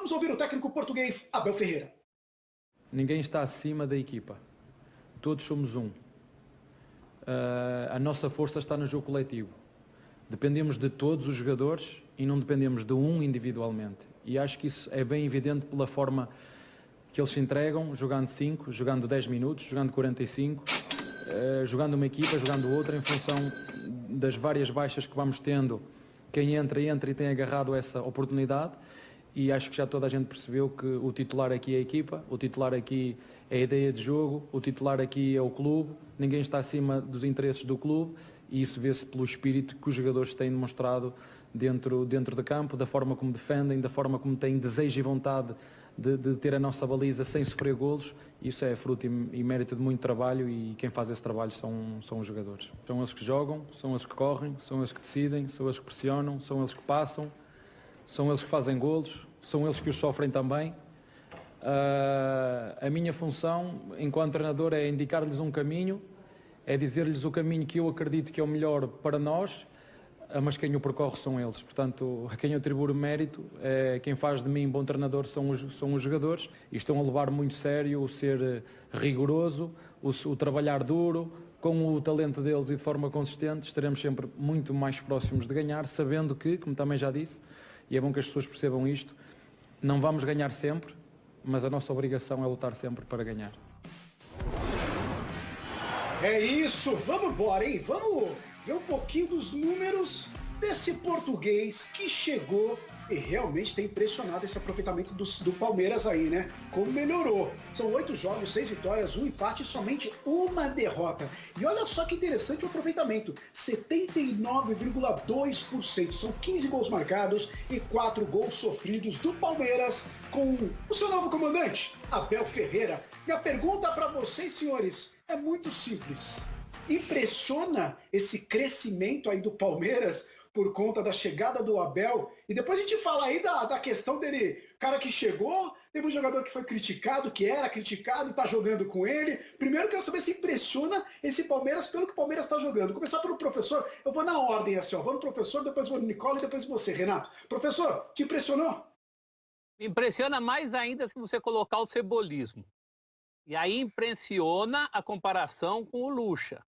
Vamos ouvir o técnico português Abel Ferreira. Ninguém está acima da equipa. Todos somos um. A nossa força está no jogo coletivo. Dependemos de todos os jogadores e não dependemos de um individualmente. E acho que isso é bem evidente pela forma que eles se entregam, jogando 5, jogando 10 minutos, jogando 45, jogando uma equipa, jogando outra, em função das várias baixas que vamos tendo. Quem entra e tem agarrado essa oportunidade. E acho que já toda a gente percebeu que o titular aqui é a equipa, o titular aqui é a ideia de jogo, o titular aqui é o clube, ninguém está acima dos interesses do clube e isso vê-se pelo espírito que os jogadores têm demonstrado dentro de campo, da forma como defendem, da forma como têm desejo e vontade de ter a nossa baliza sem sofrer golos. Isso é fruto e mérito de muito trabalho e quem faz esse trabalho são os jogadores. São eles que jogam, são eles que correm, são eles que decidem, são eles que pressionam, são eles que passam. São eles que fazem golos, são eles que os sofrem também. A minha função, enquanto treinador, é indicar-lhes um caminho, é dizer-lhes o caminho que eu acredito que é o melhor para nós, mas quem o percorre são eles. Portanto, a quem eu atribuo mérito, quem faz de mim bom treinador são os jogadores e estão a levar muito sério o ser rigoroso, o trabalhar duro, com o talento deles e de forma consistente, estaremos sempre muito mais próximos de ganhar, sabendo que, como também já disse, e é bom que as pessoas percebam isto, não vamos ganhar sempre, mas a nossa obrigação é lutar sempre para ganhar. É isso, vamos embora, hein? Vamos ver um pouquinho dos números desse português que chegou e realmente tem impressionado esse aproveitamento do Palmeiras aí, né? Como melhorou. São 8 jogos, 6 vitórias, 1 empate e somente 1 derrota. E olha só que interessante o aproveitamento, 79,2%. São 15 gols marcados e 4 gols sofridos do Palmeiras com o seu novo comandante, Abel Ferreira. E a pergunta para vocês, senhores, é muito simples. Impressiona esse crescimento aí do Palmeiras por conta da chegada do Abel? E depois a gente fala aí da questão dele, cara que chegou, teve um jogador que foi criticado, que era criticado e tá jogando com ele. Primeiro eu quero saber se impressiona esse Palmeiras pelo que o Palmeiras está jogando. Vou começar pelo professor, eu vou na ordem assim, ó. Vou no professor, depois vou no Nicola e depois você, Renato. Professor, te impressionou? Me impressiona mais ainda se você colocar o cebolismo. E aí impressiona a comparação com o Lucha.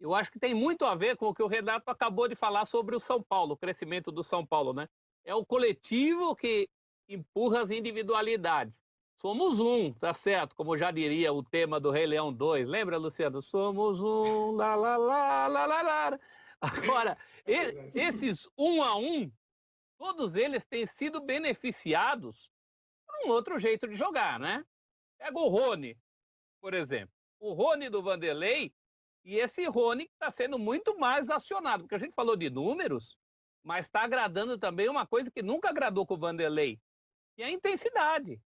Eu acho que tem muito a ver com o que o Renato acabou de falar sobre o São Paulo, o crescimento do São Paulo, né? É o coletivo que empurra as individualidades. Somos um, tá certo? Como já diria o tema do Rei Leão 2. Lembra, Luciano? Somos um, lá, lá, lá, lá, lá, lá. Agora, esses 1 a 1, todos eles têm sido beneficiados por um outro jeito de jogar, né? Pega o Rony, por exemplo. O Rony do Vanderlei e esse Rony que está sendo muito mais acionado, porque a gente falou de números, mas está agradando também uma coisa que nunca agradou com o Vanderlei, que é a intensidade,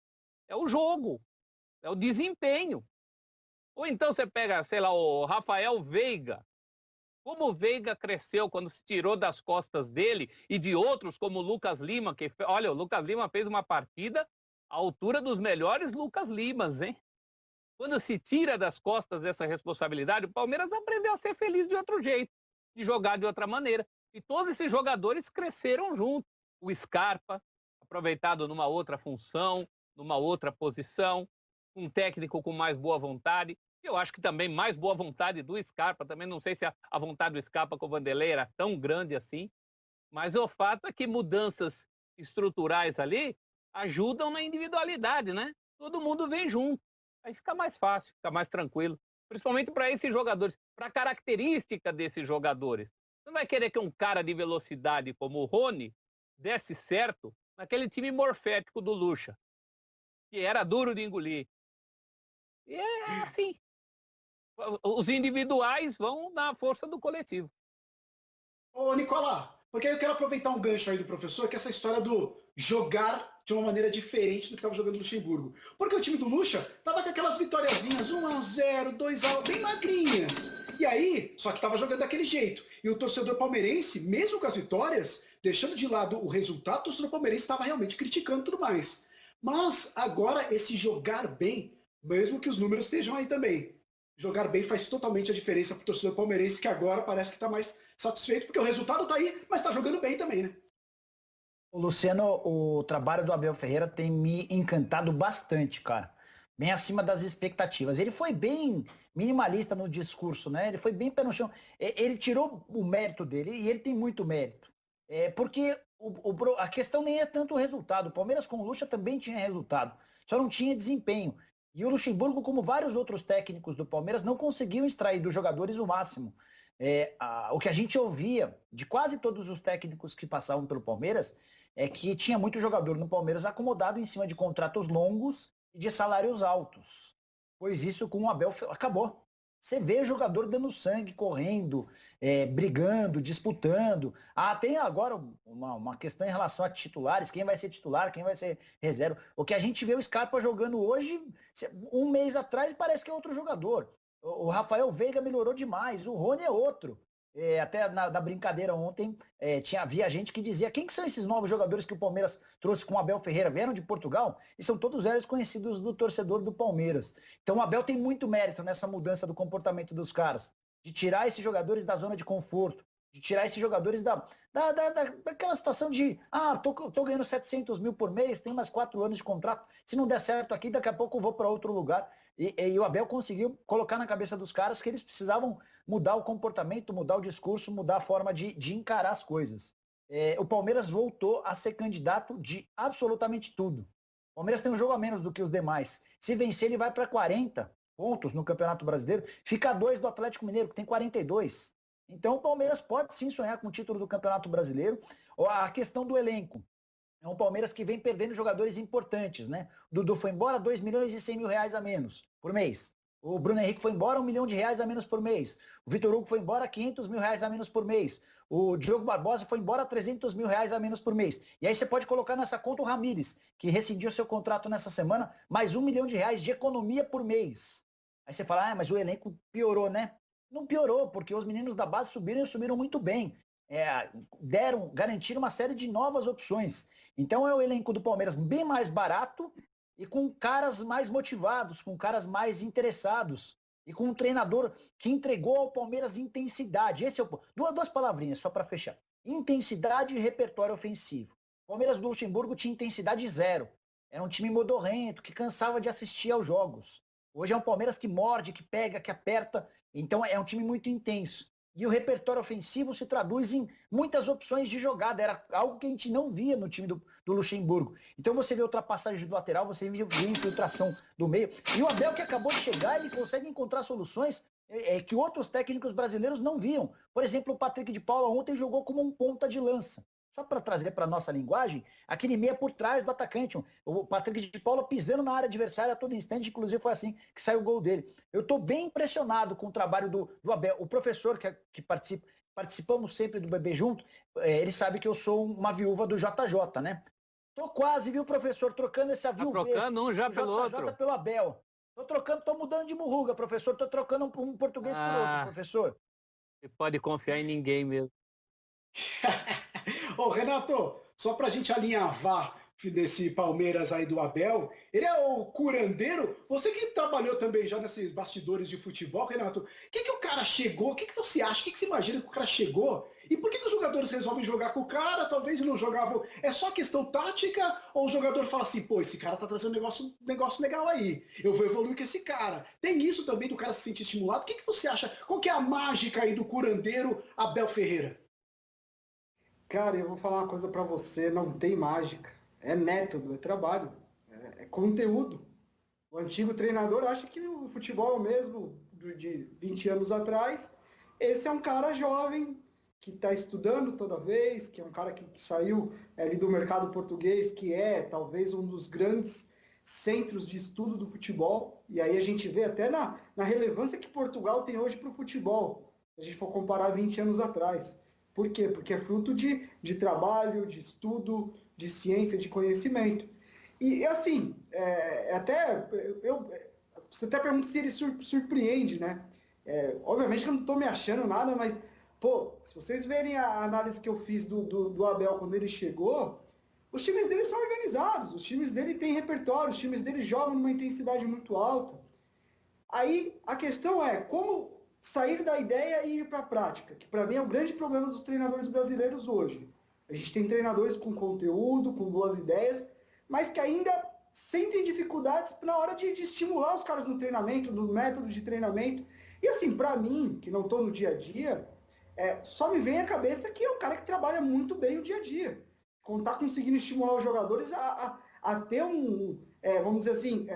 é o jogo, é o desempenho. Ou então você pega, sei lá, o Rafael Veiga. Como o Veiga cresceu quando se tirou das costas dele e de outros como o Lucas Lima, que, olha, o Lucas Lima fez uma partida à altura dos melhores Lucas Limas, hein? Quando se tira das costas essa responsabilidade, o Palmeiras aprendeu a ser feliz de outro jeito, de jogar de outra maneira. E todos esses jogadores cresceram junto. O Scarpa, aproveitado numa outra função, numa outra posição, um técnico com mais boa vontade. Eu acho que também mais boa vontade do Scarpa, também não sei se a vontade do Scarpa com o Vanderlei era tão grande assim, mas o fato é que mudanças estruturais ali ajudam na individualidade, né? Todo mundo vem junto. Aí fica mais fácil, fica mais tranquilo. Principalmente para esses jogadores, para a característica desses jogadores. Você não vai querer que um cara de velocidade como o Rony desse certo naquele time morfético do Lucha, que era duro de engolir. E é assim. Os individuais vão na força do coletivo. Ô, Nicola, porque eu quero aproveitar um gancho aí do professor, que é essa história do jogar de uma maneira diferente do que estava jogando o Luxemburgo. Porque o time do Lucha tava com aquelas vitóriazinhas, 1-0, 2-1, bem magrinhas. E aí, só que tava jogando daquele jeito. E o torcedor palmeirense, mesmo com as vitórias, deixando de lado o resultado, o torcedor palmeirense estava realmente criticando tudo mais. Mas agora esse jogar bem, mesmo que os números estejam aí também, jogar bem faz totalmente a diferença para o torcedor palmeirense, que agora parece que está mais satisfeito, porque o resultado está aí, mas está jogando bem também, né? Luciano, o trabalho do Abel Ferreira tem me encantado bastante, cara. Bem acima das expectativas. Ele foi bem minimalista no discurso, né? Ele foi bem pé no chão. Ele tirou o mérito dele, e ele tem muito mérito. Porque a questão nem é tanto o resultado. O Palmeiras com o Lucha também tinha resultado, só não tinha desempenho. E o Luxemburgo, como vários outros técnicos do Palmeiras, não conseguiu extrair dos jogadores o máximo. O que a gente ouvia de quase todos os técnicos que passavam pelo Palmeiras é que tinha muito jogador no Palmeiras acomodado em cima de contratos longos e de salários altos. Pois isso com o Abel acabou. Você vê jogador dando sangue, correndo, brigando, disputando. Tem agora uma questão em relação a titulares, quem vai ser titular, quem vai ser reserva. O que a gente vê o Scarpa jogando hoje, um mês atrás, parece que é outro jogador. O Rafael Veiga melhorou demais, o Rony é outro. Até na brincadeira ontem, havia gente que dizia quem que são esses novos jogadores que o Palmeiras trouxe com o Abel Ferreira? Vieram de Portugal e são todos velhos conhecidos do torcedor do Palmeiras. Então o Abel tem muito mérito nessa mudança do comportamento dos caras, de tirar esses jogadores da zona de conforto, de tirar esses jogadores daquela situação de tô ganhando 700 mil por mês, tem mais 4 anos de contrato, se não der certo aqui, daqui a pouco eu vou para outro lugar. E o Abel conseguiu colocar na cabeça dos caras que eles precisavam mudar o comportamento, mudar o discurso, mudar a forma de encarar as coisas. O Palmeiras voltou a ser candidato de absolutamente tudo. O Palmeiras tem um jogo a menos do que os demais. Se vencer, ele vai para 40 pontos no Campeonato Brasileiro. Fica a 2 do Atlético Mineiro, que tem 42. Então o Palmeiras pode sim sonhar com o título do Campeonato Brasileiro. A questão do elenco. É um Palmeiras que vem perdendo jogadores importantes, né? O Dudu foi embora, 2 milhões e 100 mil reais a menos por mês. O Bruno Henrique foi embora, 1 milhão de reais a menos por mês. O Vitor Hugo foi embora, 500 mil reais a menos por mês. O Diogo Barbosa foi embora, 300 mil reais a menos por mês. E aí você pode colocar nessa conta o Ramires, que rescindiu seu contrato nessa semana, mais 1 milhão de reais de economia por mês. Aí você fala, mas o elenco piorou, né? Não piorou, porque os meninos da base subiram e subiram muito bem. Garantiram uma série de novas opções. Então é o elenco do Palmeiras bem mais barato e com caras mais motivados, com caras mais interessados e com um treinador que entregou ao Palmeiras intensidade. Esse é duas palavrinhas só para fechar. Intensidade e repertório ofensivo. O Palmeiras do Luxemburgo tinha intensidade zero. Era um time modorrento, que cansava de assistir aos jogos. Hoje é um Palmeiras que morde, que pega, que aperta. Então é um time muito intenso. E o repertório ofensivo se traduz em muitas opções de jogada. Era algo que a gente não via no time do Luxemburgo. Então você vê ultrapassagem do lateral, você vê infiltração do meio. E o Abel, que acabou de chegar, ele consegue encontrar soluções que outros técnicos brasileiros não viam. Por exemplo, o Patrick de Paula ontem jogou como um ponta de lança. Só para trazer para a nossa linguagem, aquele meia por trás do atacante. O Patrick de Paula pisando na área adversária a todo instante, inclusive foi assim que saiu o gol dele. Eu estou bem impressionado com o trabalho do Abel. O professor que participamos sempre do Bebê Junto, ele sabe que eu sou uma viúva do JJ, né? Tô quase, viu, professor, trocando essa viúva. Trocando um já pelo outro. Pelo Abel. Tô mudando de murruga, professor. Tô trocando um português por outro, professor. Você pode confiar em ninguém mesmo. Ô, Renato, só pra gente alinhavar desse Palmeiras aí do Abel, ele é o curandeiro? Você que trabalhou também já nesses bastidores de futebol, Renato, o que o cara chegou? O que você acha? O que você imagina que o cara chegou? E por que os jogadores resolvem jogar com o cara? Talvez não jogavam. É só questão tática? Ou o jogador fala assim, pô, esse cara tá trazendo um negócio legal aí. Eu vou evoluir com esse cara. Tem isso também do cara se sentir estimulado? O que você acha? Qual que é a mágica aí do curandeiro Abel Ferreira? Cara, eu vou falar uma coisa pra você, não tem mágica. É método, é trabalho, é conteúdo. O antigo treinador acha que o futebol mesmo, de 20 anos atrás, esse é um cara jovem, que está estudando toda vez, que é um cara que saiu ali do mercado português, que é talvez um dos grandes centros de estudo do futebol. E aí a gente vê até na relevância que Portugal tem hoje para o futebol, se a gente for comparar 20 anos atrás. Por quê? Porque é fruto de trabalho, de estudo, de ciência, de conhecimento. E assim, você até pergunta se ele surpreende, né? Obviamente que eu não estou me achando nada, mas, pô, se vocês verem a análise que eu fiz do Abel quando ele chegou, os times dele são organizados, os times dele têm repertório, os times dele jogam numa intensidade muito alta. Aí a questão é como sair da ideia e ir para a prática, que para mim é o grande problema dos treinadores brasileiros hoje. A gente tem treinadores com conteúdo, com boas ideias, mas que ainda sentem dificuldades na hora de estimular os caras no treinamento, no método de treinamento. E assim, para mim, que não estou no dia a dia, só me vem à cabeça que é um cara que trabalha muito bem o dia a dia. Tá conseguindo estimular os jogadores a ter vamos dizer assim,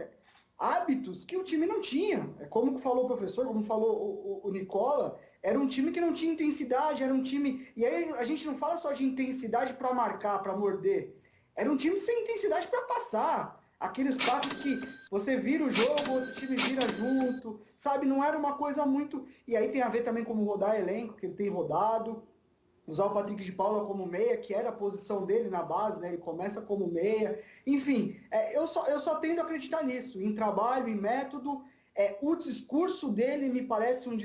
hábitos que o time não tinha. Como falou o professor, como falou o Nicola, era um time que não tinha intensidade, era um time... E aí a gente não fala só de intensidade para marcar, para morder. Era um time sem intensidade para passar. Aqueles passes que você vira o jogo, o outro time vira junto, sabe? Não era uma coisa muito... E aí tem a ver também como rodar elenco, que ele tem rodado. Usar o Patrick de Paula como meia, que era a posição dele na base, né? Ele começa como meia. Enfim, eu só tendo a acreditar nisso, em trabalho, em método. O discurso dele me parece um